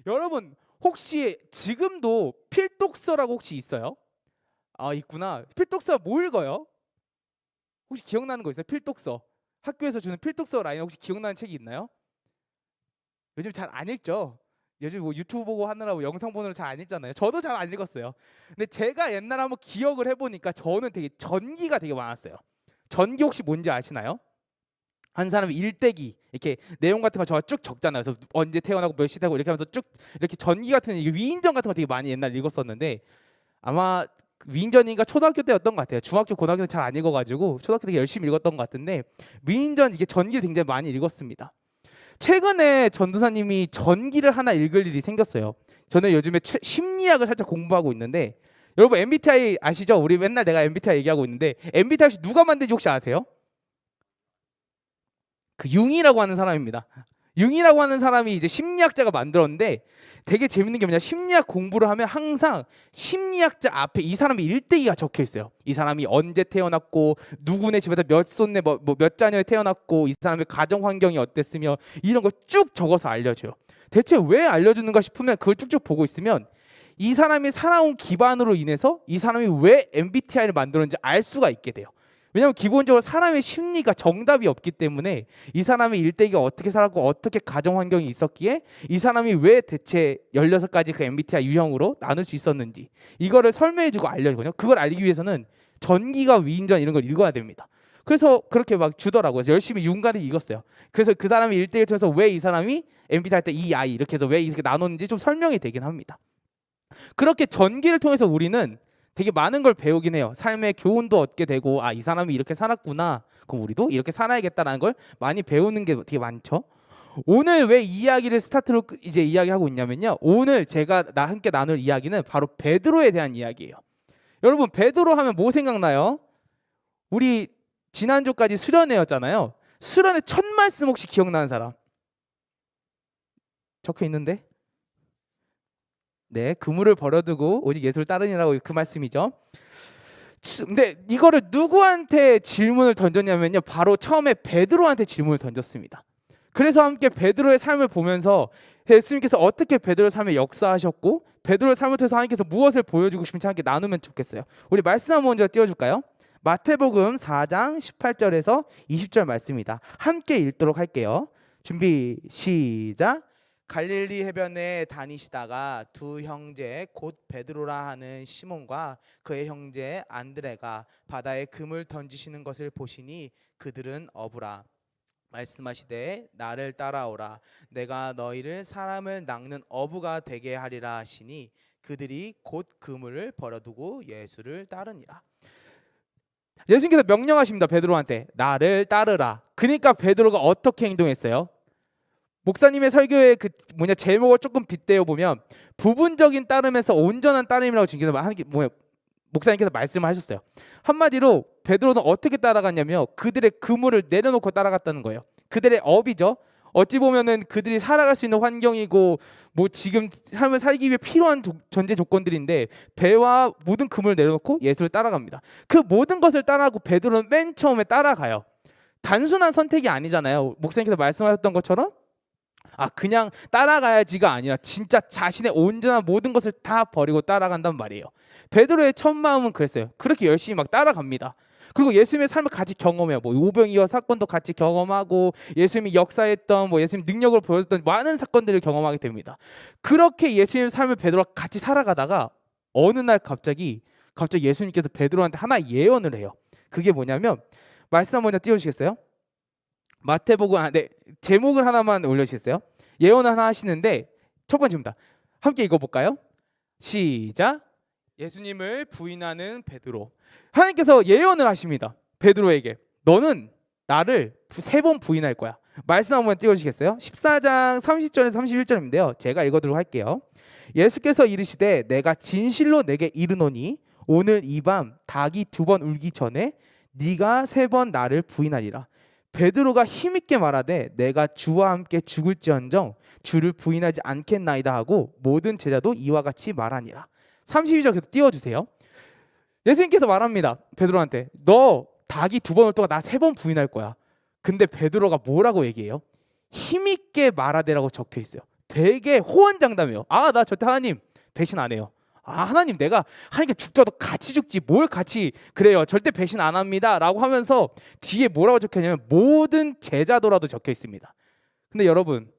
여러분 혹시 지금도 필독서라고 혹시 있어요? 아 있구나. 필독서 뭐 읽어요? 혹시 기억나는 거 있어요? 필독서. 학교에서 주는 필독서 라인 혹시 기억나는 책이 있나요? 요즘 잘 안 읽죠. 요즘 뭐 유튜브 보고 하느라고 영상 보느라 잘 안 읽잖아요. 저도 잘 안 읽었어요. 근데 제가 옛날에 한번 기억을 해보니까 저는 되게 전기가 되게 많았어요. 전기 혹시 뭔지 아시나요? 한 사람이 일대기 이렇게 내용 같은 거 저가 쭉 적잖아요. 그래서 언제 태어나고 몇 시 되고 이렇게 하면서 쭉 이렇게 전기 같은 이게 위인전 같은 거 되게 많이 옛날 읽었었는데 아마 위인전인가 초등학교 때였던 것 같아요. 중학교 고등학교 때 잘 안 읽어가지고 초등학교 때 열심히 읽었던 것 같은데 위인전 이게 전기를 굉장히 많이 읽었습니다. 최근에 전도사님이 전기를 하나 읽을 일이 생겼어요. 저는 요즘에 심리학을 살짝 공부하고 있는데 여러분 MBTI 아시죠? 우리 맨날 내가 MBTI 얘기하고 있는데 MBTI 혹시 누가 만든지 혹시 아세요? 그 융이라고 하는 사람입니다. 융이라고 하는 사람이 이제 심리학자가 만들었는데 되게 재밌는 게 뭐냐 심리학 공부를 하면 항상 심리학자 앞에 이 사람의 일대기가 적혀 있어요. 이 사람이 언제 태어났고 누구네 집에서 몇 손내 몇 자녀에 태어났고 이 사람의 가정 환경이 어땠으며 이런 거 쭉 적어서 알려줘요. 대체 왜 알려주는가 싶으면 그걸 쭉쭉 보고 있으면 이 사람이 살아온 기반으로 인해서 이 사람이 왜 MBTI를 만들었는지 알 수가 있게 돼요. 왜냐하면 기본적으로 사람의 심리가 정답이 없기 때문에 이 사람의 일대기가 어떻게 살았고 어떻게 가정 환경이 있었기에 이 사람이 왜 대체 16가지 그 MBTI 유형으로 나눌 수 있었는지 이거를 설명해주고 알려주거든요. 그걸 알기 위해서는 전기가 위인전 이런 걸 읽어야 됩니다. 그래서 그렇게 막 주더라고요. 그래서 열심히 윤곽을 읽었어요. 그래서 그 사람의 일대기를 통해서 왜 이 사람이 MBTI 할 때 이 아이 이렇게 해서 왜 이렇게 나눴는지 좀 설명이 되긴 합니다. 그렇게 전기를 통해서 우리는 되게 많은 걸 배우긴 해요. 삶의 교훈도 얻게 되고 이 사람이 이렇게 살았구나. 그럼 우리도 이렇게 살아야겠다라는 걸 많이 배우는 게 되게 많죠. 오늘 왜 이 이야기를 스타트로 이제 이야기하고 있냐면요. 오늘 제가 함께 나눌 이야기는 바로 베드로에 대한 이야기예요. 여러분 베드로 하면 뭐 생각나요? 우리 지난주까지 수련회였잖아요. 수련회 첫 말씀 혹시 기억나는 사람? 적혀 있는데? 네, 그물을 버려두고 오직 예수를 따르니라고 그 말씀이죠. 근데 이거를 누구한테 질문을 던졌냐면요. 바로 처음에 베드로한테 질문을 던졌습니다. 그래서 함께 베드로의 삶을 보면서 예수님께서 어떻게 베드로의 삶에 역사하셨고 베드로의 삶을 통해서 하나님께서 무엇을 보여주고 싶은지 함께 나누면 좋겠어요. 우리 말씀 한번 먼저 띄워줄까요? 마태복음 4장 18절에서 20절 말씀입니다. 함께 읽도록 할게요. 준비 시작. 갈릴리 해변에 다니시다가 두 형제 곧 베드로라 하는 시몬과 그의 형제 안드레가 바다에 금을 던지시는 것을 보시니 그들은 어부라. 말씀하시되 나를 따라오라. 내가 너희를 사람을 낚는 어부가 되게 하리라 하시니 그들이 곧 그물을 버려두고 예수를 따르니라. 예수님께서 명령하십니다. 베드로한테 나를 따르라. 그러니까 베드로가 어떻게 행동했어요? 목사님의 설교의 그 제목을 조금 빗대어 보면 부분적인 따름에서 온전한 따름이라고 지금 하는 게 목사님께서 말씀을 하셨어요. 한마디로 베드로는 어떻게 따라갔냐면 그들의 그물을 내려놓고 따라갔다는 거예요. 그들의 업이죠. 어찌 보면은 그들이 살아갈 수 있는 환경이고 지금 삶을 살기 위해 필요한 전제 조건들인데 배와 모든 그물을 내려놓고 예수를 따라갑니다. 그 모든 것을 따라하고 베드로는 맨 처음에 따라가요. 단순한 선택이 아니잖아요. 목사님께서 말씀하셨던 것처럼 그냥 따라가야지가 아니라 진짜 자신의 온전한 모든 것을 다 버리고 따라간단 말이에요. 베드로의 첫 마음은 그랬어요. 그렇게 열심히 막 따라갑니다. 그리고 예수님의 삶을 같이 경험해요. 오병이어 사건도 같이 경험하고 예수님이 역사했던 예수님 능력을 보여줬던 많은 사건들을 경험하게 됩니다. 그렇게 예수님의 삶을 베드로가 같이 살아가다가 어느 날 갑자기 예수님께서 베드로한테 하나 예언을 해요. 그게 뭐냐면 말씀 한번 띄워주시겠어요? 마태복음 제목을 하나만 올려주시겠어요? 예언 하나 하시는데 첫 번째입니다. 함께 읽어볼까요? 시작. 예수님을 부인하는 베드로. 하나님께서 예언을 하십니다. 베드로에게 너는 나를 3번 부인할 거야. 말씀 한번 띄워주시겠어요? 14장 30절에서 31절인데요. 제가 읽어드리도록 할게요. 예수께서 이르시되 내가 진실로 내게 이르노니 오늘 이 밤 닭이 2번 울기 전에 네가 3번 나를 부인하리라. 베드로가 힘있게 말하되 내가 주와 함께 죽을지언정 주를 부인하지 않겠나이다 하고 모든 제자도 이와 같이 말하니라. 32절 계속 띄워주세요. 예수님께서 말합니다. 베드로한테 너 닭이 2번 올 동안 나 3번 부인할 거야. 근데 베드로가 뭐라고 얘기해요? 힘있게 말하되라고 적혀 있어요. 되게 호언장담해요. 아, 나 절대 하나님 배신 안 해요. 아, 하나님, 내가 하나님께 죽더라도 같이 죽지 뭘 같이 그래요. 절대 배신 안 합니다 라고 하면서 뒤에 뭐라고 적혀있냐면 모든 제자도라도 적혀 있습니다. 근데 여러분,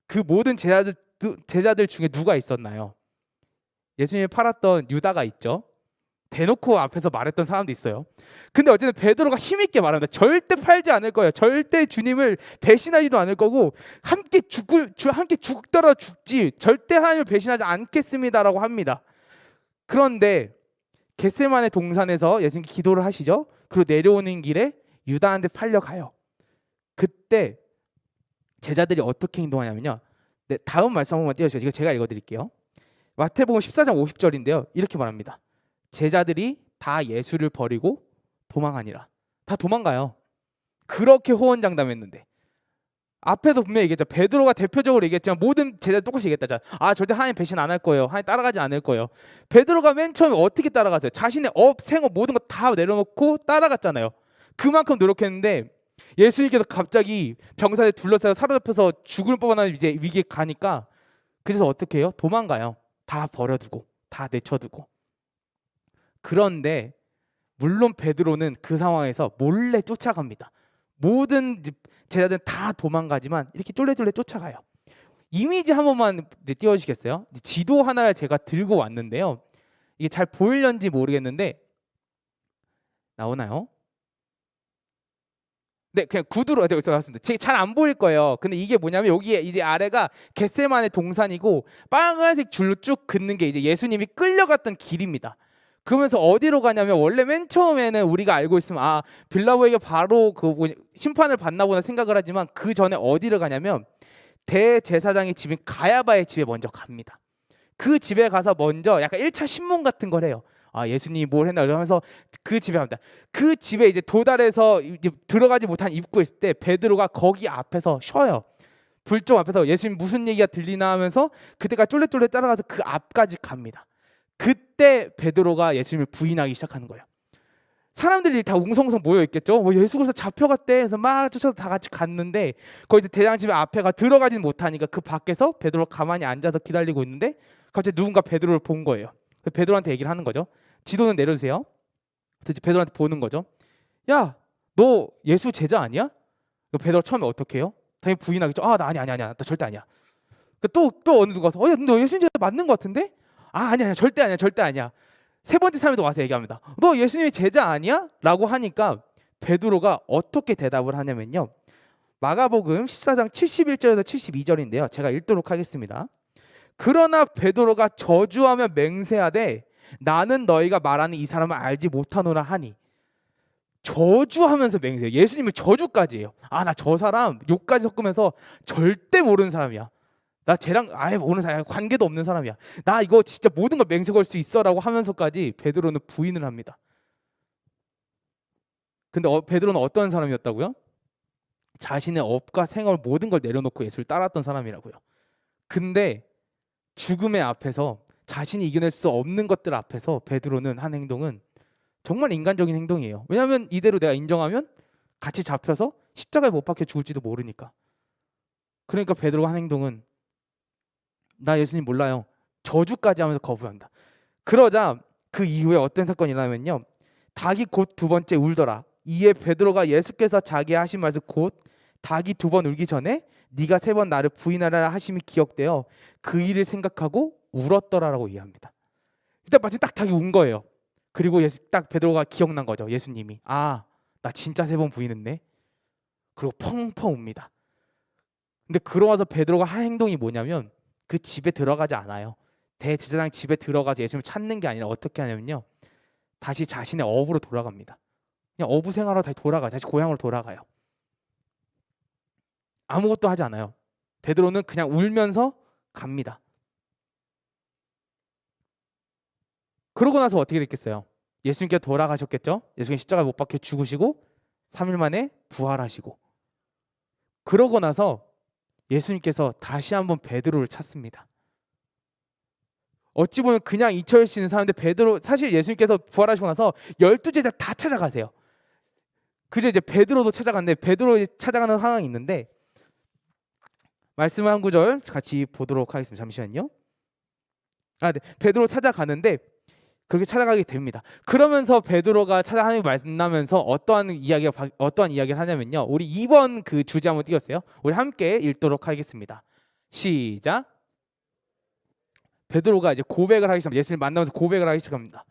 그 모든 제자들 중에 누가 있었나요? 예수님을 팔았던 유다가 있죠. 대놓고 앞에서 말했던 사람도 있어요. 근데 어쨌든 베드로가 힘있게 말합니다. 절대 팔지 않을 거예요. 절대 주님을 배신하지도 않을 거고 함께 죽더라도 죽지 절대 하나님을 배신하지 않겠습니다라고 합니다. 그런데 겟세마네 동산에서 예수님께 기도를 하시죠. 그리고 내려오는 길에 유다한테 팔려가요. 그때 제자들이 어떻게 행동하냐면요. 네, 다음 말씀 한번 띄워주세요. 이거 제가 읽어드릴게요. 마태복음 14장 50절인데요. 이렇게 말합니다. 제자들이 다 예수를 버리고 도망하니라. 다 도망가요. 그렇게 호언장담했는데 앞에도 분명히 얘기했죠. 베드로가 대표적으로 얘기했지만 모든 제자들 똑같이 얘기했다. 아, 절대 하나님 배신 안 할 거예요. 하나님 따라가지 않을 거예요. 베드로가 맨 처음에 어떻게 따라갔어요? 자신의 생업 모든 거 다 내려놓고 따라갔잖아요. 그만큼 노력했는데 예수님께서 갑자기 병사에 둘러싸여 사로잡혀서 죽을 뻔한 이제 위기에 가니까 그래서 어떻게 해요? 도망가요. 다 버려두고 다 내쳐두고. 그런데 물론 베드로는 그 상황에서 몰래 쫓아갑니다. 모든 제자들은 다 도망가지만 이렇게 쫄래쫄래 쫓아가요. 이미지 한 번만 띄워주시겠어요? 지도 하나를 제가 들고 왔는데요. 이게 잘 보이려는지 모르겠는데 나오나요? 네, 그냥 구두로 왔습니다. 잘 안 보일 거예요. 근데 이게 뭐냐면 여기에 이제 아래가 겟세마네 동산이고 빨간색 줄로 쭉 긋는 게 이제 예수님이 끌려갔던 길입니다. 그러면서 어디로 가냐면 원래 맨 처음에는 우리가 알고 있으면 아, 빌라보에게 바로 그 심판을 받나 보다 생각을 하지만 그 전에 어디를 가냐면 대제사장의 집인 가야바의 집에 먼저 갑니다. 그 집에 가서 먼저 약간 1차 신문 같은 걸 해요. 아, 예수님이 뭘 했나 이러면서 그 집에 갑니다. 그 집에 이제 도달해서 이제 들어가지 못한 입구에 있을 때 베드로가 거기 앞에서 쉬어요. 불종 앞에서 예수님 무슨 얘기가 들리나 하면서 그때가 쫄래쫄래 따라가서 그 앞까지 갑니다. 그때 베드로가 예수님을 부인하기 시작하는 거예요. 사람들이 다 웅성웅성 모여 있겠죠. 뭐 예수 그리스도 잡혀갔대 해서 막 쫓아서 다 같이 갔는데 거기서 대장 집에 앞에가 들어가지는 못하니까 그 밖에서 베드로가 가만히 앉아서 기다리고 있는데 갑자기 누군가 베드로를 본 거예요. 베드로한테 얘기를 하는 거죠. 지도는 내려주세요. 베드로한테 보는 거죠. 야, 너 예수 제자 아니야? 베드로 처음에 어떻게 해요? 당연히 부인하겠죠. 아, 나 아니야. 나 절대 아니야. 또 어느 누가 와서 야, 너 예수님 제자 맞는 거 같은데? 아, 아니야. 절대 아니야. 세 번째 사람이 또 와서 얘기합니다. 너 예수님의 제자 아니야? 라고 하니까 베드로가 어떻게 대답을 하냐면요. 마가복음 14장 71절에서 72절인데요. 제가 읽도록 하겠습니다. 그러나 베드로가 저주하며 맹세하되 나는 너희가 말하는 이 사람을 알지 못하노라 하니. 저주하면서 맹세해요. 예수님을 저주까지 해요. 아, 나 저 사람 욕까지 섞으면서 절대 모르는 사람이야. 나 쟤랑 아예 모르는 사람, 관계도 없는 사람이야. 나 이거 진짜 모든 걸 맹세 걸 수 있어라고 하면서까지 베드로는 부인을 합니다. 근데 베드로는 어떤 사람이었다고요? 자신의 업과 생활 모든 걸 내려놓고 예수를 따랐던 사람이라고요. 근데 죽음의 앞에서 자신이 이겨낼 수 없는 것들 앞에서 베드로는 한 행동은 정말 인간적인 행동이에요. 왜냐하면 이대로 내가 인정하면 같이 잡혀서 십자가에 못 박혀 죽을지도 모르니까. 그러니까 베드로가 한 행동은 나 예수님 몰라요. 저주까지 하면서 거부한다. 그러자 그 이후에 어떤 사건이 일어나면요. 닭이 곧 두 번째 울더라. 이에 베드로가 예수께서 자기의 하신 말씀 곧 닭이 두 번 울기 전에 네가 세 번 나를 부인하라 하심이 기억되어 그 일을 생각하고 울었더라라고 이해합니다. 일단 마치 딱 닭이 운 거예요. 그리고 딱 베드로가 기억난 거죠. 예수님이 아, 나 진짜 세 번 부인했네. 그리고 펑펑 웁니다. 근데 그러고 와서 베드로가 한 행동이 뭐냐면 그 집에 들어가지 않아요. 대제사장 집에 들어가서 예수님을 찾는 게 아니라 어떻게 하냐면요. 다시 자신의 어부로 돌아갑니다. 그냥 어부 생활하러 다시 돌아가요. 다시 고향으로 돌아가요. 아무것도 하지 않아요. 베드로는 그냥 울면서 갑니다. 그러고 나서 어떻게 됐겠어요? 예수님께 돌아가셨겠죠? 예수님 십자가에 못 박혀 죽으시고 3일 만에 부활하시고 그러고 나서 예수님께서 다시 한번 베드로를 찾습니다. 어찌 보면 그냥 잊혀질 수 있는 사람인데 베드로 사실 예수님께서 부활하시고 나서 12제자 다 찾아가세요. 그저 이제 베드로도 찾아갔는데 베드로 찾아가는 상황이 있는데 말씀을 한 구절 같이 보도록 하겠습니다. 잠시만요. 네. 베드로 찾아가는데 그렇게 찾아가게 됩니다. 그러면서 베드로가 하나님 만나면서 어떠한 이야기를 하냐면요. 우리 2번 그 주제 한번 띄웠어요. 우리 함께 읽도록 하겠습니다. 시작. 베드로가 이제 고백을 하기 시작합니다. 예수님 만나면서 고백을 하기 시작합니다.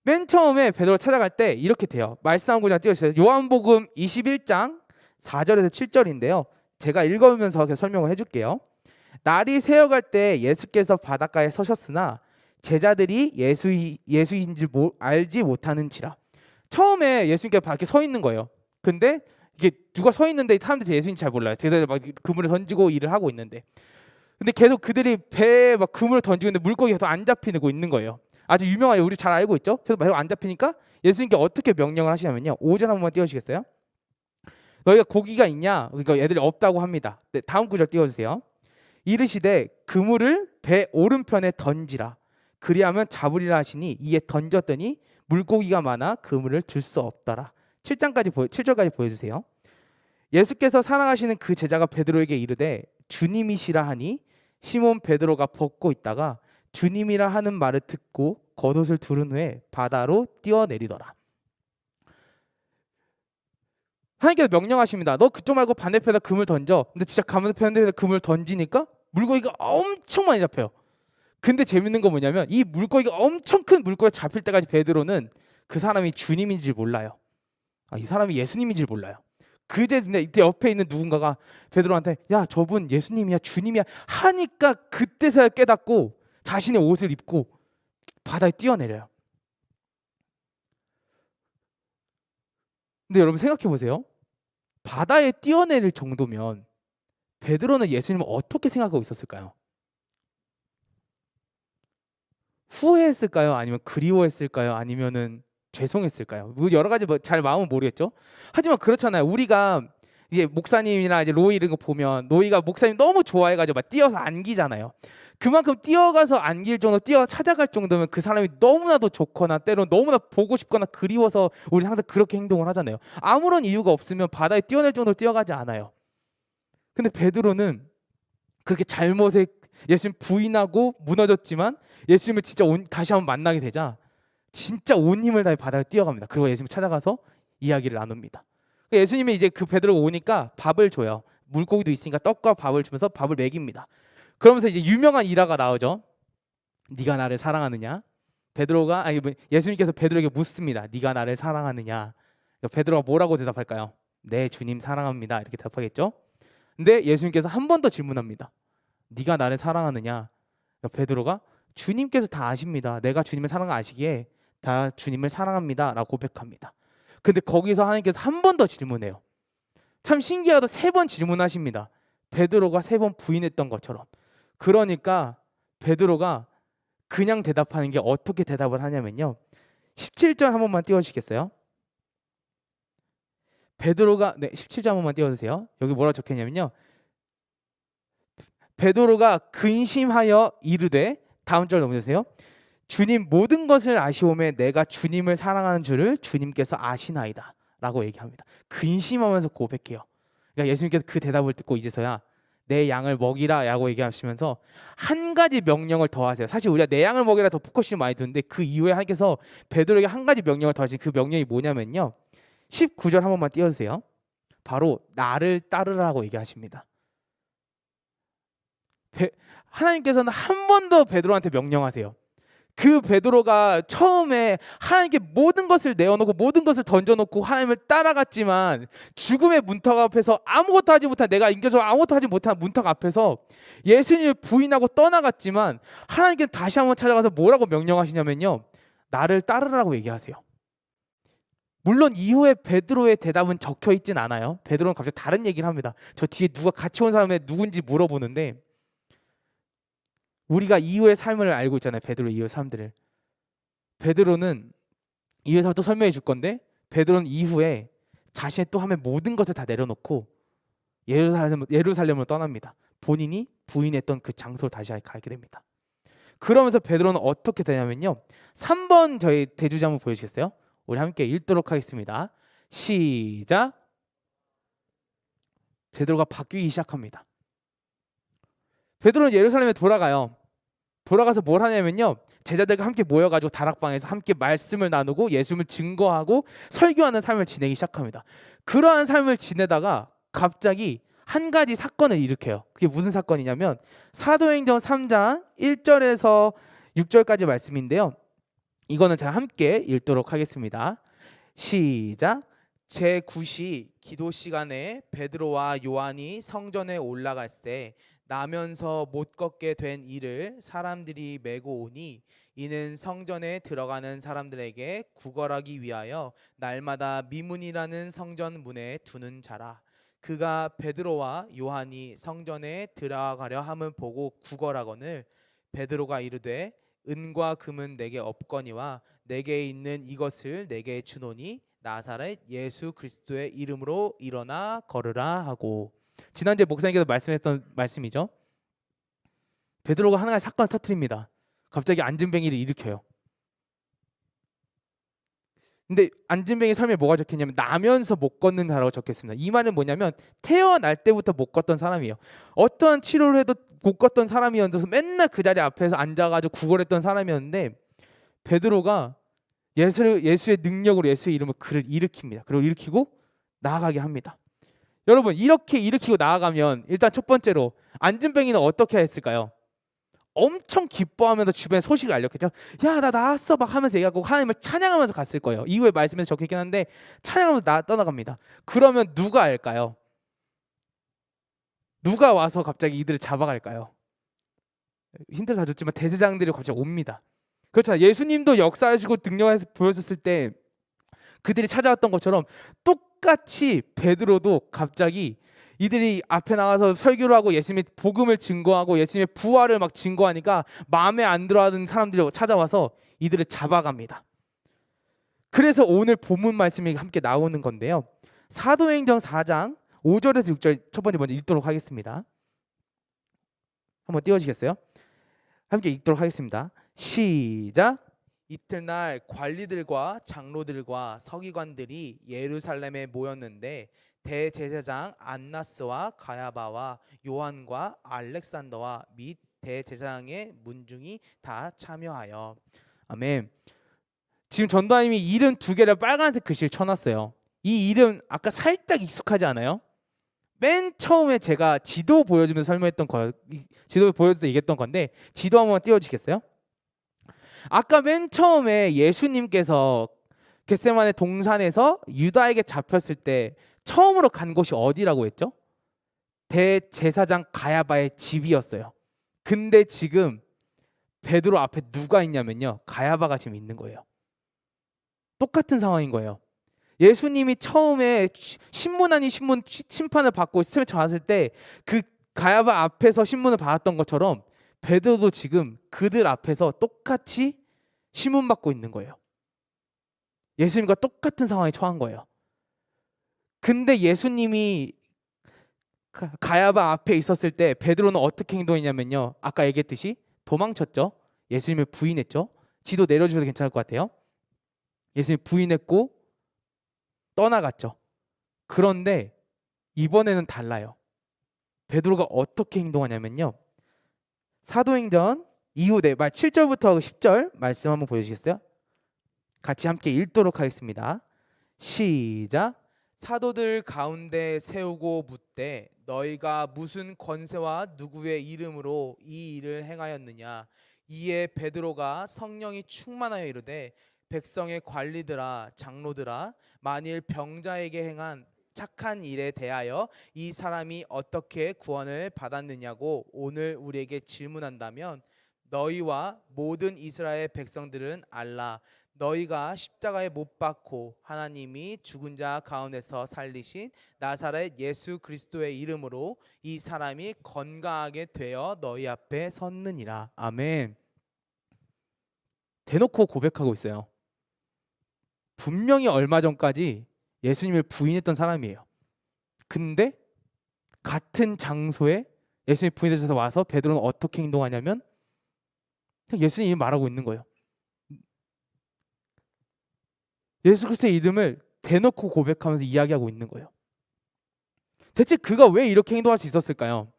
맨 처음에 베드로 찾아갈 때 이렇게 돼요. 말씀 한 구절 띄워주세요. 요한복음 21장 4절에서 7절인데요. 제가 읽으면서 설명을 해줄게요. 날이 새어갈 때 예수께서 바닷가에 서셨으나 제자들이 예수인 줄 알지 못하는지라. 처음에 예수님께서 밖에 서 있는 거예요. 근데 이게 누가 서 있는데 사람들이 예수인지 잘 몰라요. 제자들이 막 그물을 던지고 일을 하고 있는데, 근데 계속 그들이 배에 막 그물을 던지고 있는데 물고기가 계속 안 잡히고 있는 거예요. 아주 유명한, 우리 잘 알고 있죠. 계속 계속 안 잡히니까 예수님께 어떻게 명령을 하시냐면요. 5절 한 번만 띄워주시겠어요? 너희가 고기가 있냐? 그러니까 애들이 없다고 합니다. 네, 다음 구절 띄워주세요. 이르시되 그물을 배 오른편에 던지라. 그리하면 잡으리라 하시니 이에 던졌더니 물고기가 많아 그물을 들 수 없더라. 7절까지 보여주세요. 예수께서 사랑하시는 그 제자가 베드로에게 이르되 주님이시라 하니 시몬 베드로가 벗고 있다가 주님이라 하는 말을 듣고 겉옷을 두른 후에 바다로 뛰어내리더라. 하나님께서 명령하십니다. 너 그쪽 말고 반대편에다 그물 던져. 근데 진짜 반대편에다 그물 던지니까 물고기가 엄청 많이 잡혀요. 근데 재밌는 건 뭐냐면 이 물고기가 엄청 큰 물고기가 잡힐 때까지 베드로는 그 사람이 주님인지 몰라요. 이 사람이 예수님인지 몰라요. 그제 이때 옆에 있는 누군가가 베드로한테 야 저분 예수님이야 주님이야 하니까 그때서야 깨닫고 자신의 옷을 입고 바다에 뛰어내려요. 근데 여러분 생각해 보세요. 바다에 뛰어내릴 정도면 베드로는 예수님을 어떻게 생각하고 있었을까요? 후회했을까요? 아니면 그리워했을까요? 아니면은 죄송했을까요? 뭐 여러 가지 잘 마음은 모르겠죠. 하지만 그렇잖아요. 우리가 이제 목사님이나 이제 로이 이런 거 보면 로이가 목사님 너무 좋아해가지고 막 뛰어서 안기잖아요. 그만큼 뛰어가서 안길 정도, 뛰어 찾아갈 정도면 그 사람이 너무나도 좋거나 때로는 너무나 보고 싶거나 그리워서 우리 항상 그렇게 행동을 하잖아요. 아무런 이유가 없으면 바다에 뛰어낼 정도로 뛰어가지 않아요. 근데 베드로는 그렇게 잘못에 예수님 부인하고 무너졌지만 예수님을 진짜 다시 한번 만나게 되자 진짜 온 힘을 다해 바다에 뛰어갑니다. 그리고 예수님 찾아가서 이야기를 나눕니다. 예수님이 이제 그 베드로가 오니까 밥을 줘요. 물고기도 있으니까 떡과 밥을 주면서 밥을 먹입니다. 그러면서 이제 유명한 일화가 나오죠. 네가 나를 사랑하느냐? 예수님께서 베드로에게 묻습니다. 네가 나를 사랑하느냐? 베드로가 뭐라고 대답할까요? 네, 주님 사랑합니다. 이렇게 대답하겠죠. 근데 예수님께서 한 번 더 질문합니다. 네가 나를 사랑하느냐? 베드로가 주님께서 다 아십니다. 내가 주님을 사랑을 아시기에 다 주님을 사랑합니다. 라고 고백합니다. 근데 거기서 하나님께서 한 번 더 질문해요. 참 신기하다. 3번 질문하십니다. 베드로가 3번 부인했던 것처럼. 그러니까 베드로가 그냥 대답하는 게 어떻게 대답을 하냐면요. 17절 한 번만 띄워주시겠어요? 베드로가 17절 한 번만 띄워주세요. 여기 뭐라고 적혀있냐면요. 베드로가 근심하여 이르되 다음 절 넘겨주세요. 주님 모든 것을 아시오매 내가 주님을 사랑하는 줄을 주님께서 아시나이다 라고 얘기합니다. 근심하면서 고백해요. 그러니까 예수님께서 그 대답을 듣고 이제서야 내 양을 먹이라 라고 얘기하시면서 한 가지 명령을 더 하세요. 사실 우리가 내 양을 먹이라 더 포커싱 많이 두는데 그 이후에 하나님께서 베드로에게 한 가지 명령을 더 하신 그 명령이 뭐냐면요. 19절 한 번만 띄워주세요. 바로 나를 따르라고 얘기하십니다. 하나님께서는 한 번 더 베드로한테 명령하세요. 그 베드로가 처음에 하나님께 모든 것을 내어놓고 모든 것을 던져놓고 하나님을 따라갔지만 죽음의 문턱 앞에서 아무것도 하지 못한, 내가 인격적으로 아무것도 하지 못한 문턱 앞에서 예수님을 부인하고 떠나갔지만 하나님께 다시 한번 찾아가서 뭐라고 명령하시냐면요. 나를 따르라고 얘기하세요. 물론 이후에 베드로의 대답은 적혀있진 않아요. 베드로는 갑자기 다른 얘기를 합니다. 저 뒤에 누가 같이 온 사람이 누군지 물어보는데 우리가 이후의 삶을 알고 있잖아요. 베드로 이후의 삶들을. 베드로는 이후의 삶을 또 설명해 줄 건데 베드로는 이후에 자신의 또 하면 모든 것을 다 내려놓고 예루살렘으로 떠납니다. 본인이 부인했던 그 장소로 다시 가게 됩니다. 그러면서 베드로는 어떻게 되냐면요. 3번 저희 대주제 한번 보여주시겠어요? 우리 함께 읽도록 하겠습니다. 시작. 베드로가 바뀌기 시작합니다. 베드로는 예루살렘에 돌아가요. 돌아가서 뭘 하냐면요, 제자들과 함께 모여가지고 다락방에서 함께 말씀을 나누고 예수님을 증거하고 설교하는 삶을 지내기 시작합니다. 그러한 삶을 지내다가 갑자기 한 가지 사건을 일으켜요. 그게 무슨 사건이냐면 사도행전 3장 1절에서 6절까지 말씀인데요. 이거는 제가 함께 읽도록 하겠습니다. 시작. 제9시 기도 시간에 베드로와 요한이 성전에 올라갔을 나면서 못 걷게 된 이를 사람들이 메고 오니 이는 성전에 들어가는 사람들에게 구걸하기 위하여 날마다 미문이라는 성전 문에 두는 자라. 그가 베드로와 요한이 성전에 들어가려 함을 보고 구걸하거늘 베드로가 이르되 은과 금은 내게 없거니와 내게 있는 이것을 내게 주노니 나사렛 예수 그리스도의 이름으로 일어나 걸으라 하고, 지난주에 목사님께서 말씀했던 말씀이죠. 베드로가 하나의 사건을 터뜨립니다. 갑자기 안진뱅이를 일으켜요. 근데 안진뱅이 설명에 뭐가 적혔냐면 나면서 못 걷는 자라고 적혔습니다. 이 말은 뭐냐면 태어날 때부터 못 걷던 사람이에요. 어떠한 치료를 해도 못 걷던 사람이었는데 맨날 그 자리 앞에서 앉아가지고 구걸했던 사람이었는데 베드로가 예수의 능력으로 예수의 이름으로 그를 일으킵니다. 그리고 일으키고 나아가게 합니다. 여러분, 이렇게 일으키고 나아가면 일단 첫 번째로 안진뱅이는 어떻게 했을까요? 엄청 기뻐하면서 주변에 소식을 알렸겠죠. 야, 나 나왔어 막 하면서 얘기하고 하나님을 찬양하면서 갔을 거예요. 이후에 말씀에서 적혀있긴 한데 찬양하면서 떠나갑니다. 그러면 누가 알까요? 누가 와서 갑자기 이들을 잡아갈까요? 힌트를 다 줬지만 대제사장들이 갑자기 옵니다. 그렇잖아요. 예수님도 역사하시고 능력해서 보여줬을 때 그들이 찾아왔던 것처럼 똑같이 베드로도 갑자기 이들이 앞에 나가서 설교를 하고 예수님의 복음을 증거하고 예수님의 부활을 막 증거하니까 마음에 안 들어하는 사람들이 찾아와서 이들을 잡아갑니다. 그래서 오늘 본문 말씀이 함께 나오는 건데요. 사도행전 4장 5절에서 6절 첫 번째 먼저 읽도록 하겠습니다. 한번 띄워주시겠어요? 함께 읽도록 하겠습니다. 시작. 이튿날 관리들과 장로들과 서기관들이 예루살렘에 모였는데 대제사장 안나스와 가야바와 요한과 알렉산더와 및 대제사장의 문중이 다 참여하여. 아멘. 지금 전도사님이 이름 두 개를 빨간색 글씨를 쳐놨어요. 이 이름 아까 살짝 익숙하지 않아요? 맨 처음에 제가 지도 보여주면서 설명했던 거, 지도 보여주면서 얘기했던 건데 지도 한번 띄워주시겠어요? 아까 맨 처음에 예수님께서 겟세마네 동산에서 유다에게 잡혔을 때 처음으로 간 곳이 어디라고 했죠? 대제사장 가야바의 집이었어요. 근데 지금 베드로 앞에 누가 있냐면요, 가야바가 지금 있는 거예요. 똑같은 상황인 거예요. 예수님이 처음에 신문 아닌 신문 심판을 받고 시험에 처했을 때 그 가야바 앞에서 신문을 받았던 것처럼 베드로도 지금 그들 앞에서 똑같이 신문 받고 있는 거예요. 예수님과 똑같은 상황에 처한 거예요. 근데 예수님이 가야바 앞에 있었을 때 베드로는 어떻게 행동했냐면요, 아까 얘기했듯이 도망쳤죠. 예수님을 부인했죠. 지도 내려주셔도 괜찮을 것 같아요. 예수님 부인했고 떠나갔죠. 그런데 이번에는 달라요. 베드로가 어떻게 행동하냐면요, 사도행전 이후 말 7절부터 10절 말씀 한번 보여주시겠어요? 같이 함께 읽도록 하겠습니다. 시작. 사도들 가운데 세우고 묻되 너희가 무슨 권세와 누구의 이름으로 이 일을 행하였느냐. 이에 베드로가 성령이 충만하여 이르되 백성의 관리들아 장로들아, 만일 병자에게 행한 착한 일에 대하여 이 사람이 어떻게 구원을 받았느냐고 오늘 우리에게 질문한다면 너희와 모든 이스라엘 백성들은 알라. 너희가 십자가에 못 박고 하나님이 죽은 자 가운데서 살리신 나사렛 예수 그리스도의 이름으로 이 사람이 건강하게 되어 너희 앞에 섰느니라. 아멘. 대놓고 고백하고 있어요. 분명히 얼마 전까지 예수님을 부인했던 사람이에요. 근데 같은 장소에 예수님 부인해서 와서 베드로는 어떻게 행동하냐면 예수님이 말하고 있는 거예요. 예수 그리스도의 이름을 대놓고 고백하면서 이야기하고 있는 거예요. 대체 그가 왜 이렇게 행동할 수 있었을까요?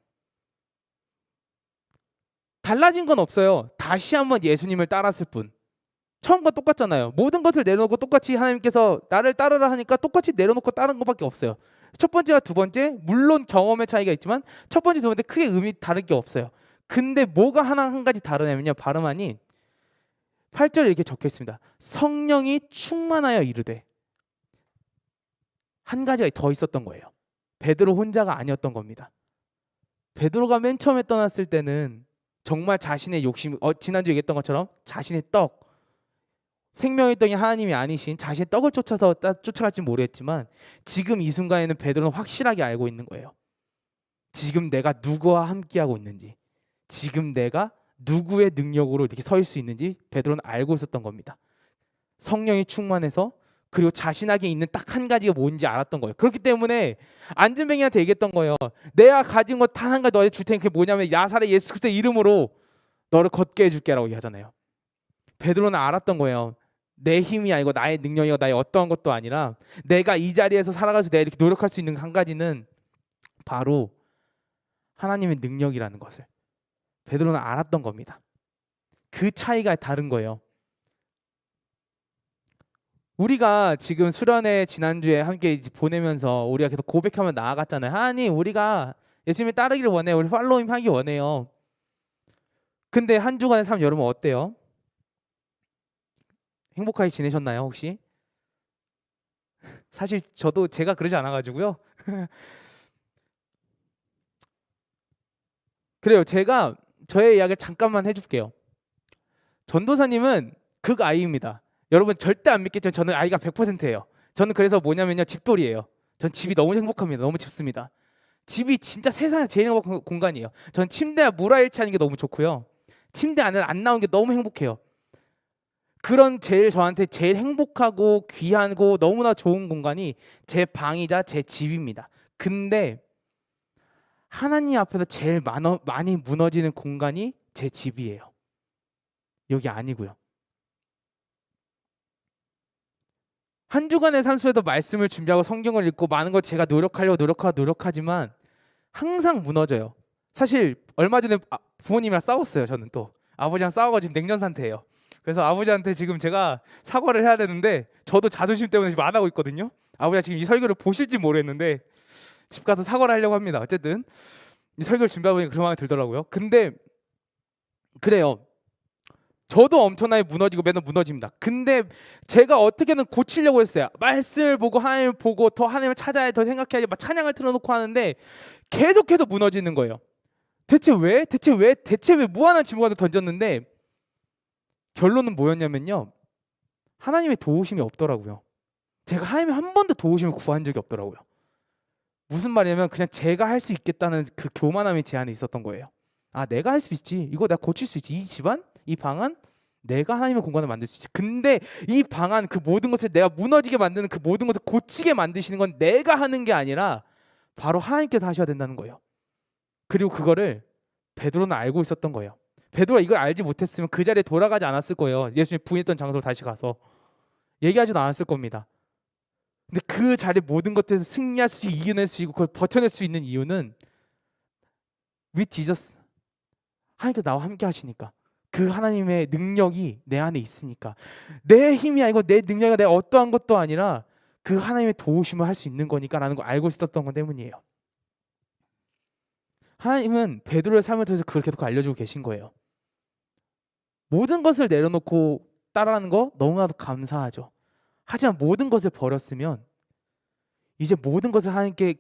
달라진 건 없어요. 다시 한번 예수님을 따랐을 뿐. 처음과 똑같잖아요. 모든 것을 내려놓고 똑같이 하나님께서 나를 따르라 하니까 똑같이 내려놓고 따른 것밖에 없어요. 첫 번째와 두 번째, 물론 경험의 차이가 있지만 첫 번째, 두 번째 크게 의미 다른 게 없어요. 근데 뭐가 한 가지 다르냐면요. 바르만이 8절에 이렇게 적혀 있습니다. 성령이 충만하여 이르되. 한 가지가 더 있었던 거예요. 베드로 혼자가 아니었던 겁니다. 베드로가 맨 처음에 떠났을 때는 정말 자신의 욕심, 지난주에 얘기했던 것처럼 자신의 떡, 생명의 떡이 하나님이 아니신 자신의 떡을 쫓아서 쫓아갈지 모르겠지만 지금 이 순간에는 베드로는 확실하게 알고 있는 거예요. 지금 내가 누구와 함께하고 있는지, 지금 내가 누구의 능력으로 이렇게 설 수 있는지 베드로는 알고 있었던 겁니다. 성령이 충만해서, 그리고 자신에게 있는 딱 한 가지가 뭔지 알았던 거예요. 그렇기 때문에 안전뱅이한테 얘기했던 거예요. 내가 가진 것 단 한 가지 너한테 줄 테니 그게 뭐냐면 나사렛 예수 그리스도의 이름으로 너를 걷게 해줄게라고 얘기하잖아요. 베드로는 알았던 거예요. 내 힘이 아니고 나의 능력이고 나의 어떠한 것도 아니라 내가 이 자리에서 살아가서 내가 이렇게 노력할 수 있는 한 가지는 바로 하나님의 능력이라는 것을 베드로는 알았던 겁니다. 그 차이가 다른 거예요. 우리가 지금 수련회 지난주에 함께 보내면서 우리가 계속 고백하며 나아갔잖아요. 하나님, 우리가 예수님을 따르기를 원해요. 우리 팔로잉 하기 원해요. 근데 한 주간의 삶 여러분 어때요? 행복하게 지내셨나요 혹시? 사실 저도 제가 그러지 않아가지고요. 그래요. 제가 저의 이야기를 잠깐만 해줄게요. 전도사님은 극아이입니다. 여러분 절대 안 믿겠지만 저는 아이가 100%예요. 저는 그래서 뭐냐면요, 집돌이에요. 전 집이 너무 행복합니다. 너무 좋습니다. 집이 진짜 세상에 제일 행복한 공간이에요. 전 침대와 물화일치하는 게 너무 좋고요. 침대 안에 안 나온 게 너무 행복해요. 그런 저한테 제일 행복하고 귀하고 너무나 좋은 공간이 제 방이자 제 집입니다. 근데 하나님 앞에서 제일 많이 무너지는 공간이 제 집이에요. 여기 아니고요. 한 주간의 삶 속에도 말씀을 준비하고 성경을 읽고 많은 걸 제가 노력하지만 항상 무너져요. 사실 얼마 전에 부모님이랑 싸웠어요. 저는 또 아버지랑 싸워가지고 지금 냉전 상태예요. 그래서 아버지한테 지금 제가 사과를 해야 되는데 저도 자존심 때문에 지금 안 하고 있거든요. 아버지가 지금 이 설교를 보실지 모르겠는데 집 가서 사과를 하려고 합니다. 어쨌든 이 설교를 준비하다 보니까 그런 마음이 들더라고요. 근데 그래요. 저도 엄청나게 무너지고 맨날 무너집니다. 근데 제가 어떻게든 고치려고 했어요. 말씀을 보고 하나님을 보고 더 하나님을 찾아야 더 생각해야지 막 찬양을 틀어놓고 하는데 계속해서 무너지는 거예요. 대체 왜 무한한 질문을 던졌는데 결론은 뭐였냐면요, 하나님의 도우심이 없더라고요. 제가 하나님의 한 번도 도우심을 구한 적이 없더라고요. 무슨 말이냐면 그냥 제가 할 수 있겠다는 그 교만함의 제한이 있었던 거예요. 아, 내가 할 수 있지. 이거 내가 고칠 수 있지. 이 집안, 이 방안 내가 하나님의 공간을 만들 수 있지. 근데 이 방안, 그 모든 것을 내가 무너지게 만드는, 그 모든 것을 고치게 만드시는 건 내가 하는 게 아니라 바로 하나님께서 하셔야 된다는 거예요. 그리고 그거를 베드로는 알고 있었던 거예요. 베드로가 이걸 알지 못했으면 그 자리에 돌아가지 않았을 거예요. 예수님 부인했던 장소로 다시 가서 얘기하지도 않았을 겁니다. 근데 그 자리에 모든 것들에서 승리할 수 있고 이겨낼 수 있고 그걸 버텨낼 수 있는 이유는 with Jesus, 하나님께서 나와 함께 하시니까, 그 하나님의 능력이 내 안에 있으니까, 내 힘이 아니고 내 능력이 내 어떠한 것도 아니라 그 하나님의 도우심을 할 수 있는 거니까라는 걸 알고 있었던 것 때문이에요. 하나님은 베드로의 삶을 통해서 그걸 계속 알려주고 계신 거예요. 모든 것을 내려놓고 따라가는 거 너무나도 감사하죠. 하지만 모든 것을 버렸으면 이제 모든 것을 하나님께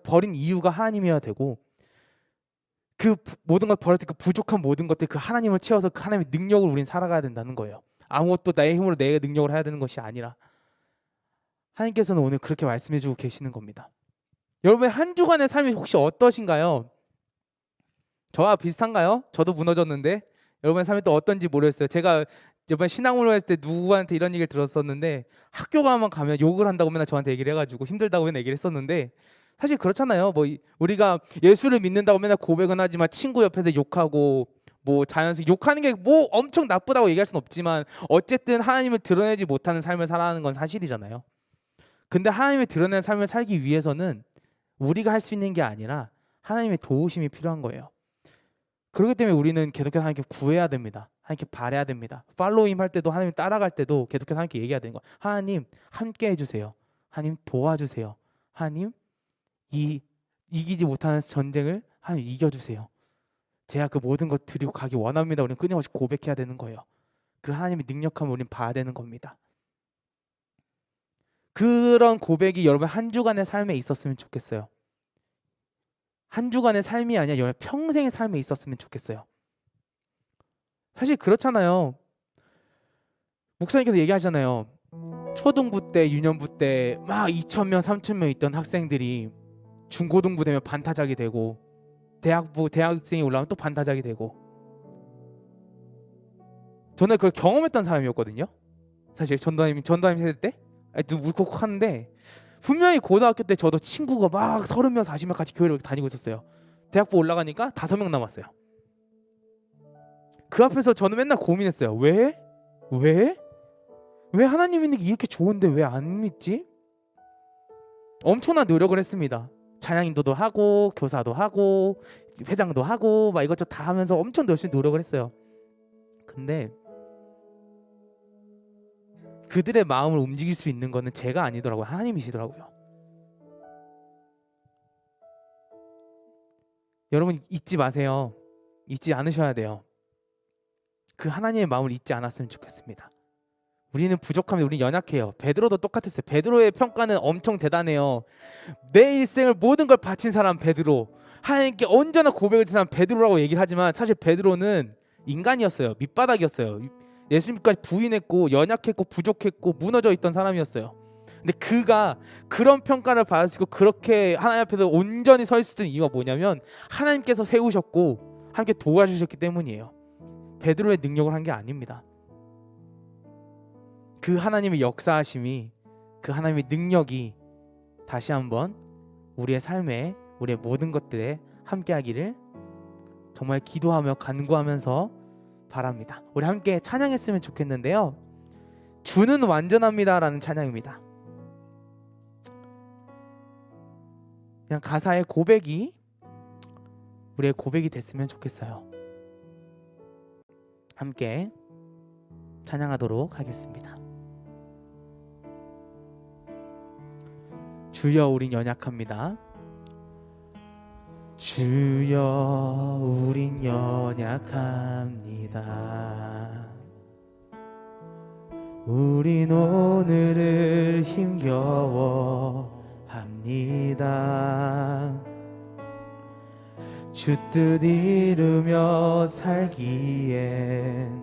버린 이유가 하나님이어야 되고, 그 모든 걸 버렸을 그 부족한 모든 것들 그 하나님을 채워서 그 하나님의 능력을 우린 살아가야 된다는 거예요. 아무것도 나의 힘으로 내 능력을 해야 되는 것이 아니라 하나님께서는 오늘 그렇게 말씀해주고 계시는 겁니다. 여러분의 한 주간의 삶이 혹시 어떠신가요? 저와 비슷한가요? 저도 무너졌는데 여러분의 삶이 또 어떤지 모르겠어요. 제가 이번 신앙으로 할 때 누구한테 이런 얘기를 들었었는데, 학교 가면 욕을 한다고 맨날 저한테 얘기를 해가지고 힘들다고 맨날 얘기를 했었는데, 사실 그렇잖아요. 뭐 우리가 예수를 믿는다고 맨날 고백은 하지만 친구 옆에서 욕하고 뭐 자연스럽게 욕하는 게 뭐 엄청 나쁘다고 얘기할 수는 없지만 어쨌든 하나님을 드러내지 못하는 삶을 살아가는 건 사실이잖아요. 근데 하나님을 드러내는 삶을 살기 위해서는 우리가 할 수 있는 게 아니라 하나님의 도우심이 필요한 거예요. 그렇기 때문에 우리는 계속해서 하나님께 구해야 됩니다. 하나님께 바라야 됩니다. 팔로잉 할 때도, 하나님 따라갈 때도 계속해서 하나님께 얘기해야 되는 거예요. 하나님 함께 해주세요. 하나님 도와주세요. 하나님 이기지 못하는 전쟁을 하나님 이겨주세요. 제가 그 모든 것 드리고 가기 원합니다. 우리는 끊임없이 고백해야 되는 거예요. 그 하나님의 능력함을 우리는 봐야 되는 겁니다. 그런 고백이 여러분 한 주간의 삶에 있었으면 좋겠어요. 한 주간의 삶이 아니라 여러분 평생의 삶에 있었으면 좋겠어요. 사실 그렇잖아요. 목사님께서 얘기하잖아요. 초등부 때, 유년부 때 막 2,000명, 3,000명 있던 학생들이 중고등부 되면 반타작이 되고, 대학생이 올라오면 또 반타작이 되고. 저는 그걸 경험했던 사람이었거든요. 사실 전도하님 세대 때 울컥하는데, 분명히 고등학교 때 저도 친구가 막 30명, 40명 같이 교회를 다니고 있었어요. 대학부 올라가니까 5명 남았어요. 그 앞에서 저는 맨날 고민했어요. 왜 하나님 있는 게 이렇게 좋은데 왜 안 믿지? 엄청난 노력을 했습니다. 찬양 인도도 하고, 교사도 하고, 회장도 하고, 막 이것저것 다 하면서 엄청 열심히 노력을 했어요. 근데 그들의 마음을 움직일 수 있는 거는 제가 아니더라고요. 하나님이시더라고요. 여러분 잊지 마세요. 잊지 않으셔야 돼요. 그 하나님의 마음을 잊지 않았으면 좋겠습니다. 우리는 부족합니다. 우리는 연약해요. 베드로도 똑같았어요. 베드로의 평가는 엄청 대단해요. 내 일생을 모든 걸 바친 사람 베드로, 하나님께 언제나 고백을 드린 사람 베드로라고 얘기를 하지만, 사실 베드로는 인간이었어요. 밑바닥이었어요. 예수님까지 부인했고, 연약했고, 부족했고, 무너져 있던 사람이었어요. 근데 그가 그런 평가를 받으시고 그렇게 하나님 앞에서 온전히 서 있었던 이유가 뭐냐면, 하나님께서 세우셨고 함께 도와주셨기 때문이에요. 베드로의 능력을 한 게 아닙니다. 그 하나님의 역사하심이, 그 하나님의 능력이 다시 한번 우리의 삶에, 우리의 모든 것들에 함께하기를 정말 기도하며 간구하면서 바랍니다. 우리 함께 찬양했으면 좋겠는데요. 주는 완전합니다 라는 찬양입니다. 그냥 가사의 고백이 우리의 고백이 됐으면 좋겠어요. 함께 찬양하도록 하겠습니다. 주여 우린 연약합니다. 주여 우린 연약합니다. 우린 오늘을 힘겨워합니다. 주 뜻 이루며 살기엔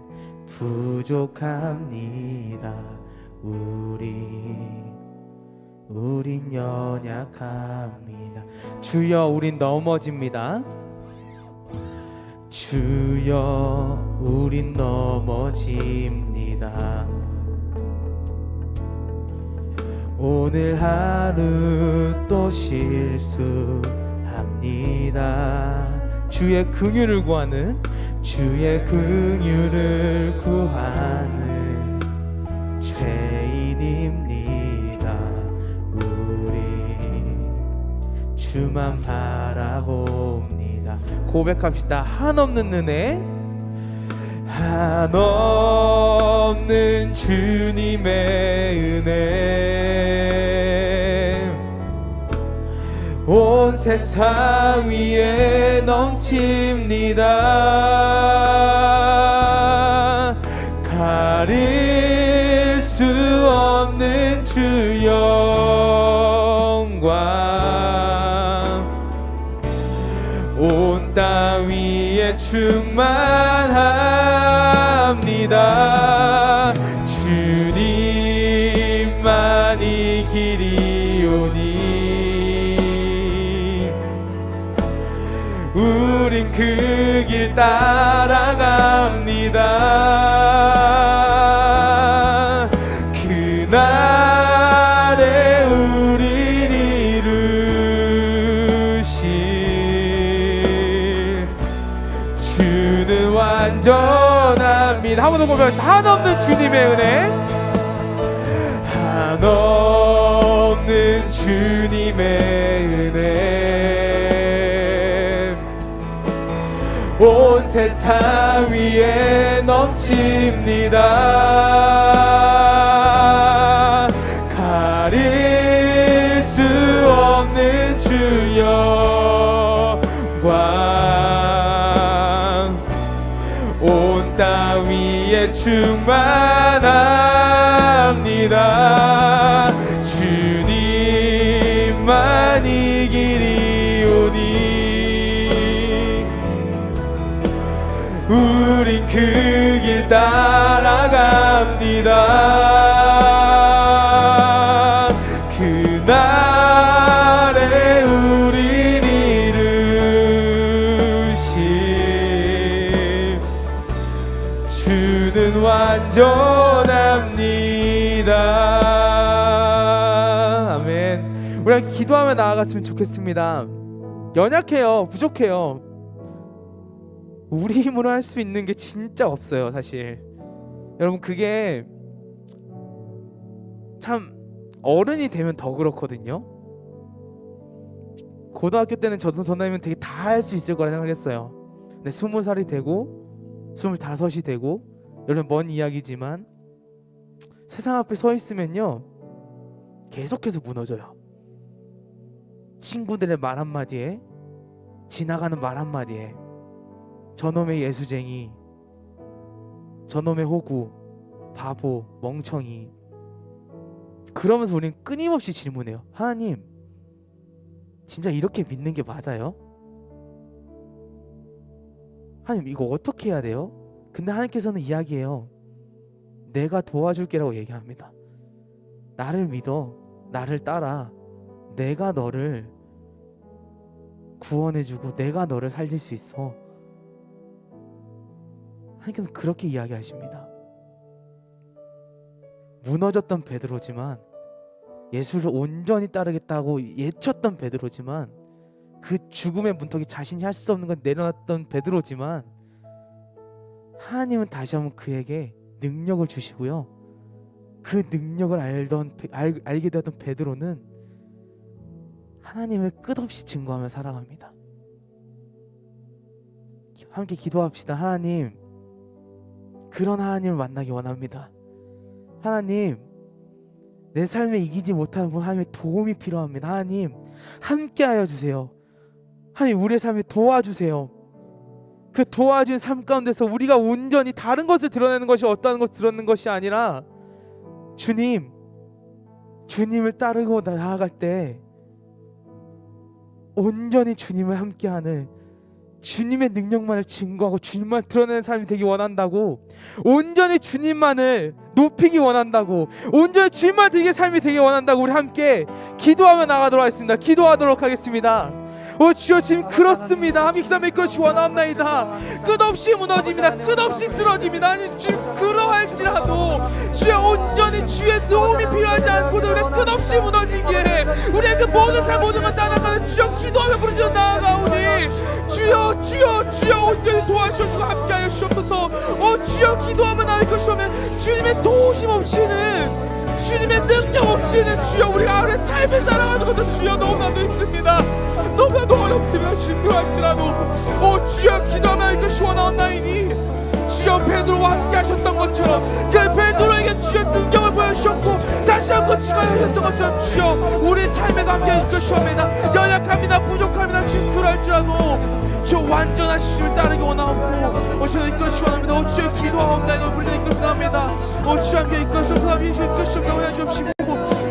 부족합니다. 우린 연약합니다. 주여 우린 넘어집니다. 주여 우린 넘어집니다. 오늘 하루 또 실수합니다. 주의 긍휼을 구하는, 주의 긍휼을 구하는 죄인입니다. 주만 바라봅니다. 고백합시다. 한없는 은혜, 한없는 주님의 은혜, 온 세상 위에 넘칩니다. 가릴 수 없는 주 영광, 온 땅 위에 충만합니다. 주님만이 길이오니 우린 그 길 따라갑니다. 그날에 우린 이루실 주는 완전합니다. 한 번 더 고백합시다. 한없는 주님의 은혜, 한없는 주님의 은혜, 온 세상 위에 넘칩니다. 가릴 수 없는 주 영광 온 땅 위에 충만합니다. 주님만이 길이오니 우린 그 길 따라갑니다. 그날에 우린 이루신 주는 완전합니다. 아멘. 우리가 기도하며 나아갔으면 좋겠습니다. 연약해요. 부족해요. 우리 힘으로 할 수 있는 게 진짜 없어요, 사실. 여러분, 그게 참 어른이 되면 더 그렇거든요. 고등학교 때는 저도 전화하면 되게 다 할 수 있을 거라 생각했어요. 근데 20살이 되고 25이 되고, 여러분 먼 이야기지만 세상 앞에 서 있으면요 계속해서 무너져요. 친구들의 말 한마디에, 지나가는 말 한마디에, 저놈의 예수쟁이, 저놈의 호구, 바보, 멍청이. 그러면서 우리는 끊임없이 질문해요. 하나님, 진짜 이렇게 믿는 게 맞아요? 하나님, 이거 어떻게 해야 돼요? 근데 하나님께서는 이야기해요. 내가 도와줄게라고 얘기합니다. 나를 믿어, 나를 따라. 내가 너를 구원해주고 내가 너를 살릴 수 있어. 하나님께서 그렇게 이야기하십니다. 무너졌던 베드로지만, 예수를 온전히 따르겠다고 예쳤던 베드로지만, 그 죽음의 문턱이 자신이 할 수 없는 건 내려놨던 베드로지만, 하나님은 다시 한번 그에게 능력을 주시고요, 그 능력을 알게 되었던 베드로는 하나님을 끝없이 증거하며 살아갑니다. 함께 기도합시다. 하나님, 그런 하나님을 만나기 원합니다. 하나님, 내 삶에 이기지 못하는 하나님의 도움이 필요합니다. 하나님, 함께하여 주세요. 하나님, 우리의 삶에 도와주세요. 그 도와준 삶 가운데서 우리가 온전히 다른 것을 드러내는 것이 어떠한 것을 드러내는 것이 아니라, 주님을 따르고 나아갈 때 온전히 주님을 함께하는, 주님의 능력만을 증거하고 주님만 드러내는 삶이 되기 원한다고, 온전히 주님만을 높이기 원한다고, 온전히 주님만 되게 삶이 되기 원한다고, 우리 함께 기도하며 나가도록 하겠습니다. 기도하도록 하겠습니다. 주여, 지금 그렇습니다. 함께 기도하며 이끌어주시기 원합나이다. 끝없이 무너집니다. 끝없이 쓰러집니다. 아니, 주님, 그러할지라도 주여, 온전히 주의 도움이 필요하지 않고도 우리가 끝없이 무너지기에, 우리의 그 모든 삶 모든 것 따라가는 주여, 기도하며 부르짖어 나아가오니, 주여, 주여, 주여, 온전히 도와주시고 함께하여 주옵소서. 주여, 기도하며 나아갈 것이오면 주님의 도우심 없이는, 주님의 능력 없이는 주여, 우리가 하루의 삶을 살아가는 것은 주여 너무나도 힘듭니다. 너무나도 어렵습니다. 주님, 그럴지라도 주여, 기도하며 이것이 원하옵나이니, 주여, 베드로와 함께 하셨던 것처럼 그 베드로에게 주여 능력을 보여주셨고 다시 한번 증거하셨던 것처럼 주여, 우리 삶에도 함께 하실 것이옵니다. 연약합니다. 부족합니다. 주님, 그럴지라도 주여, 완전하신 주를 따르기 원하옵고 주여, 이끌어주시기 원합니다. 주여, 기도하옵나이다. 우리가 이끌어서 나옵니다. 주여, 함께 이끌어주셔서 주여, 이끌어주시옵나이다. 원하주옵시고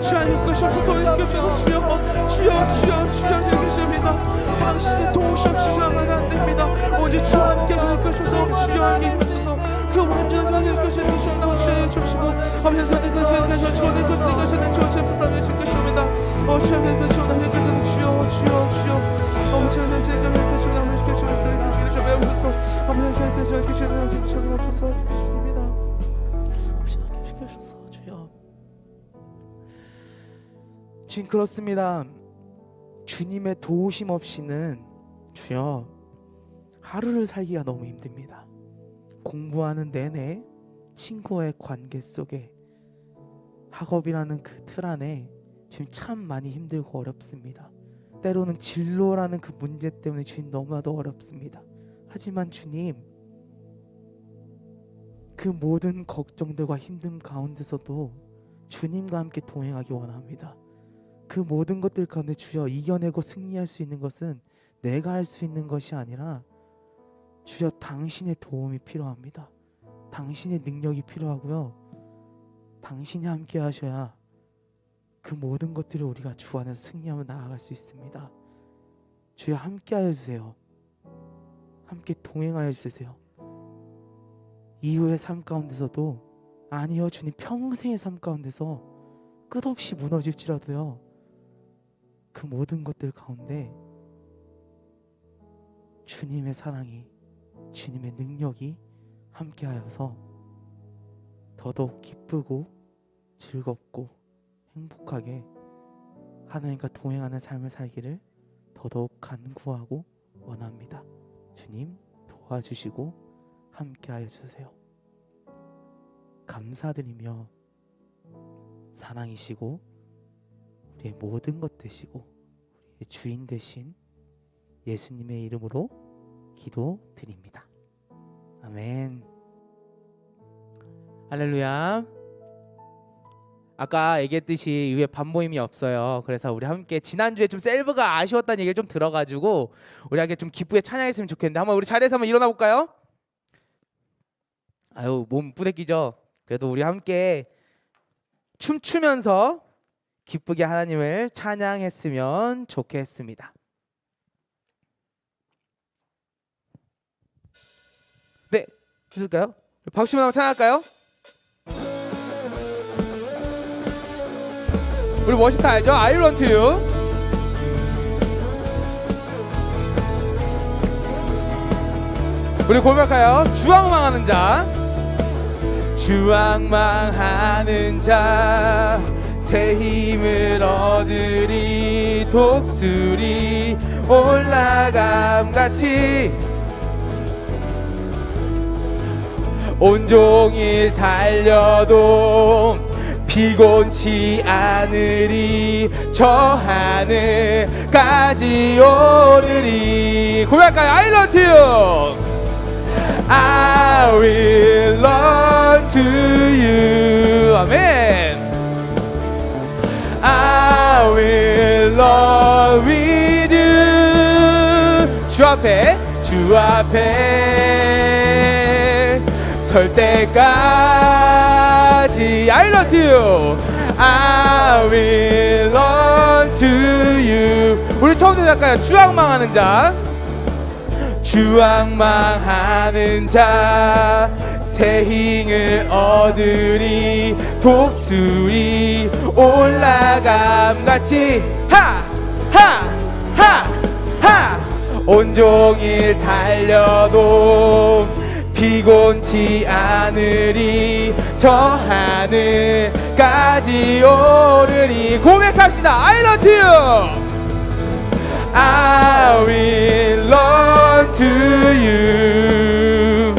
주여, 이끌어주셔서 이끌어주셔서 주여, 주여, 주여, 주여, 이끌어주십니다. 당신의 도우시 없이 저하면 안 됩니다. 오직 주와 함께 이끌어주셔서 주여, 함께 이끌어주셔서 그 완전한 삶을 이끌어주시는 것이옵니다. 주여, 이끌어주시고 하면서 이끌어주시고 주여, 이끌어주시는 주여, 주여, 삶을 이끌어주십니다. 주여, 이끌어주시옵니다. 이끌어주시는 주여, 주여, 주여, 주여, 주님, 그렇습니다. 주님의 도우심 없이는 주여, 하루를 살기가 너무 힘듭니다. 공부하는 내내 친구와의 관계 속에, 학업이라는 그 틀 안에 지금 참 많이 힘들고 어렵습니다. 때로는 진로라는 그 문제 때문에 주님 너무나도 어렵습니다. 하지만 주님, 그 모든 걱정들과 힘듦 가운데서도 주님과 함께 동행하기 원합니다. 그 모든 것들 가운데 주여 이겨내고 승리할 수 있는 것은 내가 할 수 있는 것이 아니라 주여 당신의 도움이 필요합니다. 당신의 능력이 필요하고요. 당신이 함께 하셔야 그 모든 것들을 우리가 주 안에서 승리하며 나아갈 수 있습니다. 주여 함께 하여 주세요. 함께 동행하여 주세요. 이후의 삶 가운데서도, 아니요 주님, 평생의 삶 가운데서 끝없이 무너질지라도요, 그 모든 것들 가운데 주님의 사랑이, 주님의 능력이 함께하여서 더더욱 기쁘고 즐겁고 행복하게 하나님과 동행하는 삶을 살기를 더더욱 간구하고 원합니다. 주님 도와주시고 함께하여 주세요. 감사드리며 사랑이시고 우리의 모든 것 되시고 우리의 주인 되신 예수님의 이름으로 기도드립니다. 아멘. 할렐루야. 아까 얘기했듯이 위에 밤모임이 없어요. 그래서 우리 함께 지난주에 좀 셀브가 아쉬웠다는 얘기를 좀 들어가지고 우리 함께 좀 기쁘게 찬양했으면 좋겠는데, 한번 우리 자리에서 한번 일어나 볼까요? 아유, 몸 부대끼죠. 그래도 우리 함께 춤추면서 기쁘게 하나님을 찬양했으면 좋겠습니다. 네, 있을까요? 박수 한번 찬양할까요? 우리 워십 다 알죠? I run to you. 우리 고백할까요? 주왕망하는 자, 주왕망하는 자, 새 힘을 얻으리. 독수리 올라감같이 온종일 달려도 피곤치 않으리. 저 하늘까지 오르리. 고백할까요? I run to you. I will run to you. 아멘. I will run with you. 주 앞에 설 때까지 I run to you. I will run to you. 우리 처음부터 할까요? 주왕망하는 자, 주왕망하는 자, 새 힘을 얻으리. 독수리 올라감같이 하하하하 온종일 달려도 피곤치 않으리. 저 하늘까지 오르리. 고백합시다. I run to you. I will run to you.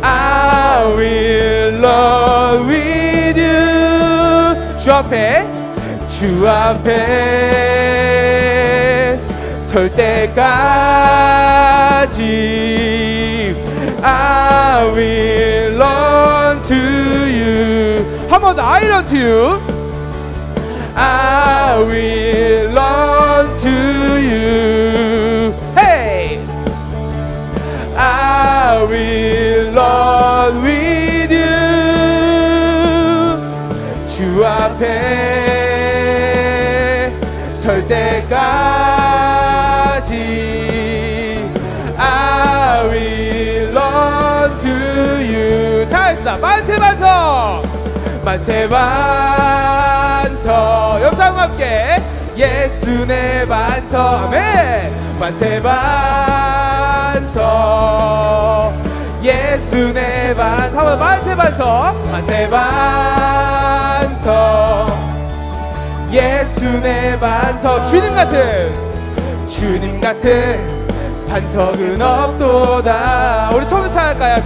I will run with you. 주 앞에 설 때까지 I will run to you. 한 번 더. I run to you. I will run to you. Hey, I will run with you. 주 앞에 설 때까지 I will run to you. 잘했다. 만세 반성. 만세 반성. 옆사람과 함께 예수 내 반성. 아멘. 만세 반성. 예수 내 반성. 만세 반성. 만세 반성. 예수 내 반성. 주님 같은 반석은 없도다. 우리 처음부터 찬양할까요?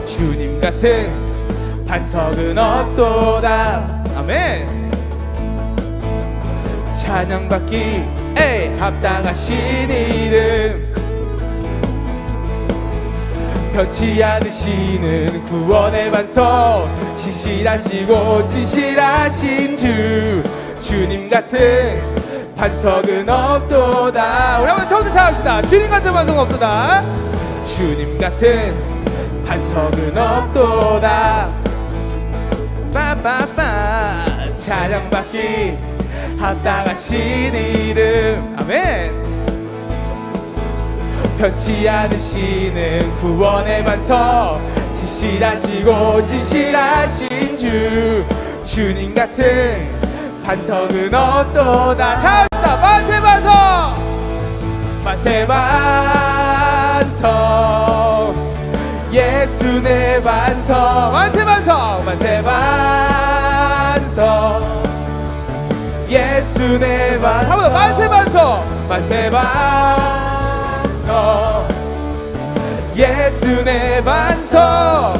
주님 같은 반석은 없도다. 아멘. 찬양받기 에이 합당하신 이름 변치 않으시는 구원의 반석 진실하시고 진실하신 주 주님 같은 반석은 없도다. 우리 한번 처음부터 잘합시다. 주님 같은 반석은 없도다. 주님 같은 반석은 없도다. 빠빠빠 찬양받기 합당하신 이름 아멘. 변치 않으시는 구원의 반석 진실하시고 진실하신 주 주님 같은 반석은 없도다. 자 합시다. 만세 반석 만세 반석 예수 내 반석 만세 반석 만세 반석 예수 내 반석 한번 더 만세 반석 만세 반석 예수 내 반석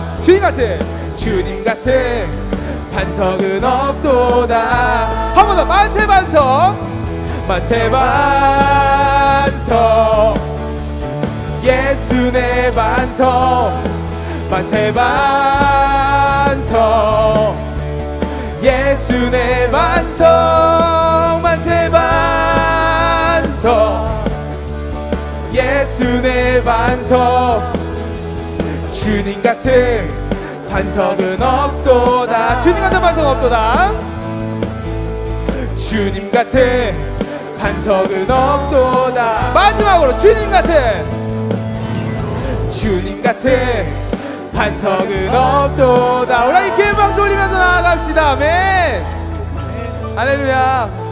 주님 같은 반석은 없도다. 한 번 더 만세 반석 만세 반석 예수 내 반석 만세 반석 예수 내 반석 만세 반석 예수 내 반석 주님 같은 반석은 없도다. 주님 같은 반석은 없도다. 주님 같은 반석은 없도다. 마지막으로 주님 같은 반석은 없도다. 우리 이 기름 박수 올리면서 나아갑시다. 아멘. 할렐루야.